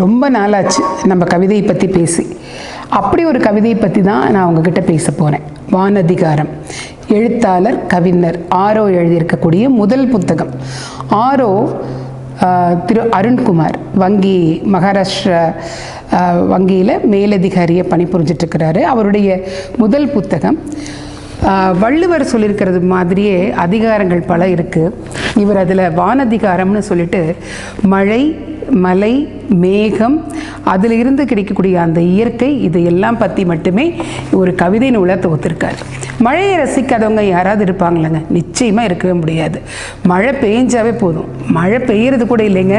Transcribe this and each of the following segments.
ரொம்ப நாளாச்சு நம்ம கவிதையை பற்றி பேசி. அப்படி ஒரு கவிதையை பற்றி தான் நான் உங்ககிட்ட பேச போகிறேன். வானதிகாரம். எழுத்தாளர் கவிஞர் ஆரோ எழுதியிருக்கக்கூடிய முதல் புத்தகம். ஆரோ திரு அருண்குமார் மகாராஷ்டிரா வங்கியில் மேலதிகாரியை பணிபுரிஞ்சிட்ருக்கிறாரு. அவருடைய முதல் புத்தகம். வள்ளுவர் சொல்லியிருக்கிறது மாதிரியே அதிகாரங்கள் பல இருக்குது. இவர் அதில் வானதிகாரம்னு சொல்லிட்டு மழை, மலை, மேகம், அதில் இருந்து கிடைக்கக்கூடிய அந்த இயற்கை, இதையெல்லாம் பற்றி மட்டுமே ஒரு கவிதை நூலை தொகுத்திருக்கார். மழையை ரசிக்காதவங்க யாராவது இருப்பாங்களேங்க? நிச்சயமாக இருக்கவே முடியாது. மழை பெய்ஞ்சாவே போதும். மழை பெய்யறது கூட இல்லைங்க,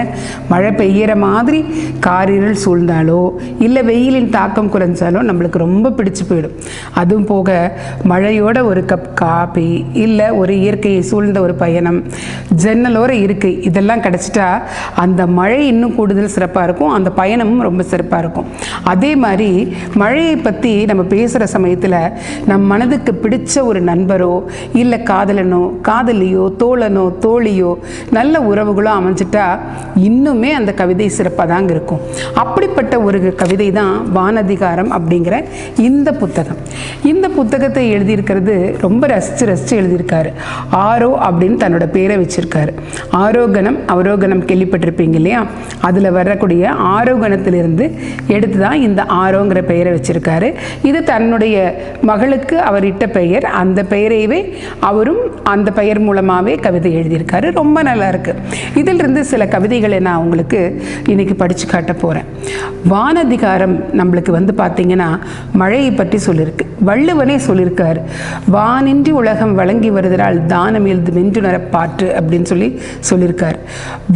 மழை பெய்கிற மாதிரி காரிருள் சூழ்ந்தாலோ இல்லை வெயிலின் தாக்கம் குறைஞ்சாலோ நம்மளுக்கு ரொம்ப பிடிச்சு போயிடும். அதுவும் போக மழையோட ஒரு கப் காபி இல்லை ஒரு இயற்கையை சூழ்ந்த ஒரு பயணம், ஜன்னலோர இருக்கை, இதெல்லாம் கிடச்சிட்டா அந்த மழை இன்னும் கூடுதல் சிறப்பாக இருக்கும், அந்த பயணமும் ரொம்ப சிறப்பாக இருக்கும். அதே மாதிரி மழையை பற்றி நம்ம பேசுகிற சமயத்தில் நம் மனதுக்கு பிடிச்ச ஒரு நண்பரோ இல்லை காதலனோ காதலியோ தோழனோ தோழியோ நல்ல உறவுகளோ அமைஞ்சிட்டா இன்னுமே அந்த கவிதை சிறப்பாக தாங்க இருக்கும். அப்படிப்பட்ட ஒரு கவிதை தான் வானதிகாரம் அப்படிங்கிற இந்த புத்தகம். இந்த புத்தகத்தை எழுதியிருக்கிறது ரொம்ப ரசித்து எழுதியிருக்காரு. ஆரோ அப்படின்னு தன்னோட பேரை வச்சிருக்காரு. ஆரோகணம் அவரோகணம் கேள்விப்பட்டிருப்பீங்க இல்லையா? அதில் வரக்கூடிய ஆரோகணத்திலிருந்து எடுத்து தான் இந்த ஆரோங்கிற பெயரை வச்சிருக்காரு. இது தன்னுடைய மகளுக்கு அவர் இட்ட பெயர். அந்த பெயரையே அவரும் அந்த பெயர் மூலமாகவே கவிதை எழுதியிருக்காரு. ரொம்ப நல்லா இருக்கு. இதிலிருந்து சில கவிதைகளை நான் உங்களுக்கு இன்னைக்கு படித்து காட்ட போகிறேன். வானதிகாரம் நம்மளுக்கு பார்த்தீங்கன்னா மழையை பற்றி சொல்லியிருக்கு. வள்ளுவனே சொல்லியிருக்காரு, வானின்றி உலகம் வழங்கி வருதலால் தானம் எழுது மென்றுணர பாற்று அப்படின்னு சொல்லியிருக்காரு.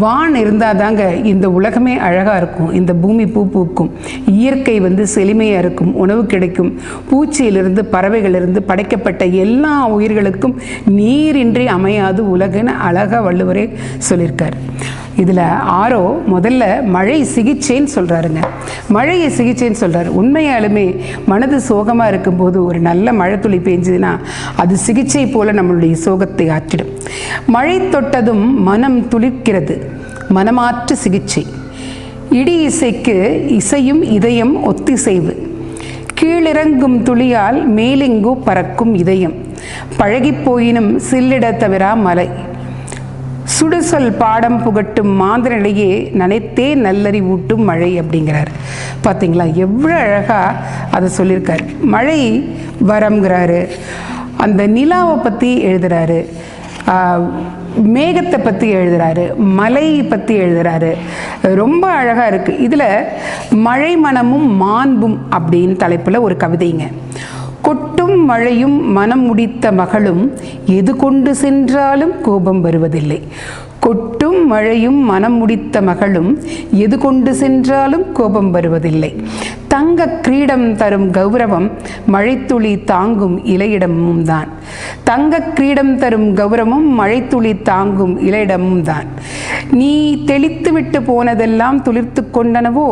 வான் இருந்தால் தாங்க இந்த உலகமே அழகாக இருக்கும், இந்த பூமி பூ பூக்கும், இயற்கை செழுமையாக இருக்கும், உணவு கிடைக்கும், பூச்சியிலிருந்து பறவைகளிலிருந்து படைக்கப்பட்ட எல்லா உயிர்களுக்கும் நீரின்றி அமையாது உலகுன்னு அழகாக வள்ளுவரே சொல்லியிருக்கார். இதில் ஆரோ முதல்ல மழை சிகிச்சைன்னு சொல்கிறாருங்க. மழையை சிகிச்சைன்னு சொல்கிறாரு. உண்மையாலுமே மனது சோகமாக இருக்கும்போது ஒரு நல்ல மழை துளி பெஞ்சதுன்னா அது சிகிச்சை போல் நம்மளுடைய சோகத்தை ஆற்றிடும். மழை தொட்டதும் மனம் துளிர்க்கிறது, மனமாற்று சிகிச்சை. இடி இசைக்கு இசையும் இதயம் ஒத்திசைவு. கீழிறங்கும் துளியால் மேலெங்கோ பறக்கும் இதயம். பழகிப்போயினும் சில்லிட தவிரா மலை. சுடுசொல் பாடம் புகட்டும் மாந்திரனையே நனைத்தே நல்லறிவூட்டும் மழை அப்படிங்கிறார். பார்த்தீங்களா எவ்வளோ அழகாக அதை சொல்லியிருக்காரு. மழை வரம்ங்கிறாரு, அந்த நிலாவை பற்றி எழுதுகிறாரு, மேகத்தை பற்றி எழுதுகிறாரு, மலை பற்றி எழுதுகிறாரு. ரொம்ப அழகாக இருக்குது. இதில் மழை மனமும் மாண்பும் அப்படின்னு தலைப்பில் ஒரு கவிதைங்க. கொட்டும் மழையும் மனம் முடித்த மகளும் எது கொண்டு சென்றாலும் கோபம் வருவதில்லை. கொட்டும் மழையும் மனம் முடித்த மகளும் எது கொண்டு சென்றாலும் கோபம் வருவதில்லை. தங்க கிரீடம் தரும் கௌரவம் மழைத்துளி தாங்கும் இலையிடமும் தான். தங்க கிரீடம் தரும் கௌரவமும் மழைத்துளி தாங்கும் இலையிடமும் தான். நீ தெளித்து விட்டு போனதெல்லாம் துளிர்த்து கொண்டனவோ?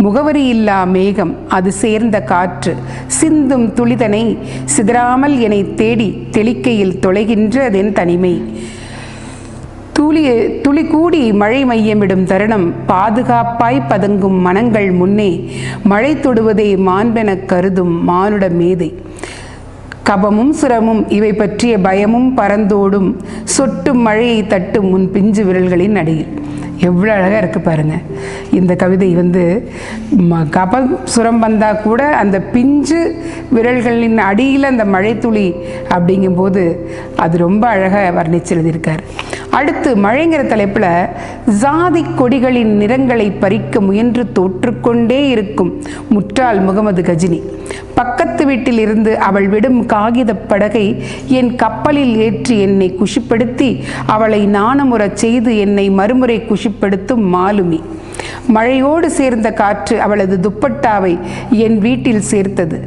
முகவரி இல்லா மேகம் அது சேர்ந்த காற்று சிந்தும் துளிதனை சிதறாமல் என்னை தேடி தெளிக்கையில் தொலைகின்றதென் தனிமை. துளி கூடி மழை மையமிடும் தருணம் பாதுகாப்பாய் பதங்கும் மனங்கள் முன்னே மழை தொடுவதே மாண்பென கருதும் மானுட மேதை. கபமும் சுரமும் இவை பற்றிய பயமும் பறந்தோடும் சொட்டும் மழையை தட்டும் முன் பிஞ்சு விரல்களின் அடியில். எவ்வளோ அழகாக இருக்குது பாருங்கள். இந்த கவிதை கபம் சுரம் வந்தால் கூட அந்த பிஞ்சு விரல்களின் அடியில் அந்த மழைத்துளி அப்படிங்கும்போது அது ரொம்ப அழகாக வர்ணிச்சு எழுதியிருக்கார். அடுத்து மழைங்கிற தலைப்பில் ஜாதி கொடிகளின் நிறங்களை பறிக்க முயன்று தோற்றுக்கொண்டே இருக்கும் முற்றாள் முகமது கஜினி. பக்கத்து வீட்டில் இருந்து அவள் விடும் காகித படகை என் கப்பலில் ஏற்றி என்னை குஷிப்படுத்தி அவளை நாணமுறச் செய்து என்னை மறுமுறை குஷிப்படுத்தும் மாலுமி. மழையோடு சேர்ந்த காற்று அவளது துப்பட்டாவை என் வீட்டில் சேர்த்தது.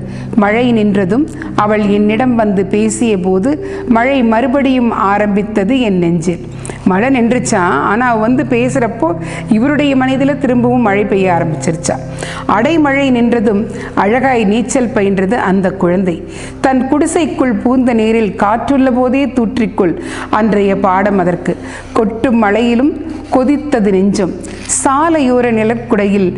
மழை நின்றதும் அவள் என்னிடம் பேசிய போது மழை மறுபடியும் ஆரம்பித்தது என் நெஞ்சில். மழை நின்றுச்சான், ஆனால் பேசுகிறப்போ இவருடைய மனதில் திரும்பவும் மழை பெய்ய ஆரம்பிச்சிருச்சா. அடைமழை நின்றதும் அழகாய் நீச்சல் பயின்றது அந்த குழந்தை. தன் குடிசைக்குள் பூந்த நீரில் காற்றுள்ள போதே தூற்றிக்கொள் அன்றைய பாடம் அதற்கு. கொட்டும் மழையிலும் கொதித்தது நெஞ்சம். சாலையோர நிலக்குடையில்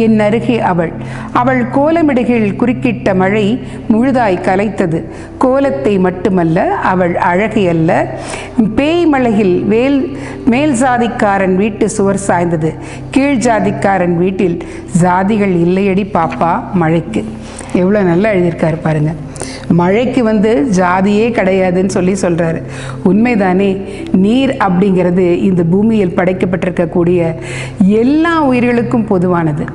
என் அருகே அவள். அவள் கோலமிடுகையில் குறுக்கிட்ட மழை முழுதாய் கலைத்தது. கோலத்தை மட்டுமல்ல, அவள் அழகை அல்ல, பேய் மழையில் மேல் ஜாதிக்காரன் வீட்டு சுவர் சாய்ந்தது. கீழ் ஜாதிக்காரன் வீட்டில் ஜாதிகள் இல்லையடி பாப்பா மழைக்கு. எவ்வளோ நல்லா எழுதியிருக்காரு பாருங்க. மழைக்கு ஜாதியே கிடையாதுன்னு சொல்கிறாரு. உண்மைதானே? நீர் அப்படிங்கிறது இந்த பூமியில் படைக்கப்பட்டிருக்கக்கூடிய எல்லா உயிர்களுக்கும் பொதுவானது.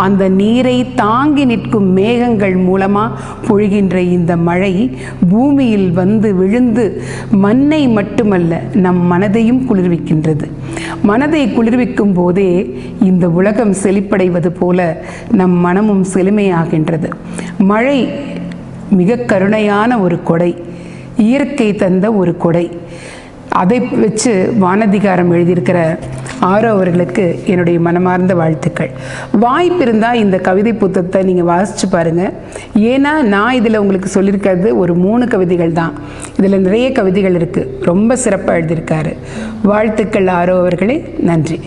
அந்த நீரை தாங்கி நிற்கும் மேகங்கள் மூலமாக பொழிகின்ற இந்த மழை பூமியில் விழுந்து மண்ணை மட்டுமல்ல, நம் மனதையும் குளிர்விக்கின்றது. மனதை குளிர்விக்கும் போதே இந்த உலகம் செழிப்படைவது போல நம் மனமும் செழுமையாகின்றது. மழை மிக கருணையான ஒரு கொடை, இயற்கை தந்த ஒரு கொடை. அதை வச்சு வானதிகாரம் எழுதியிருக்கிற ஆரோ அவர்களுக்கு என்னுடைய மனமார்ந்த வாழ்த்துக்கள். வாய்ப்பு இருந்தால் இந்த கவிதை புத்தகத்தை நீங்கள் வாசித்து பாருங்கள். ஏன்னா நான் இதில் உங்களுக்கு சொல்லியிருக்கிறது ஒரு 3 கவிதைகள் தான். இதில் நிறைய கவிதைகள் இருக்குது. ரொம்ப சிறப்பாக எழுதியிருக்காரு. வாழ்த்துக்கள் ஆரோ அவர்களே. நன்றி.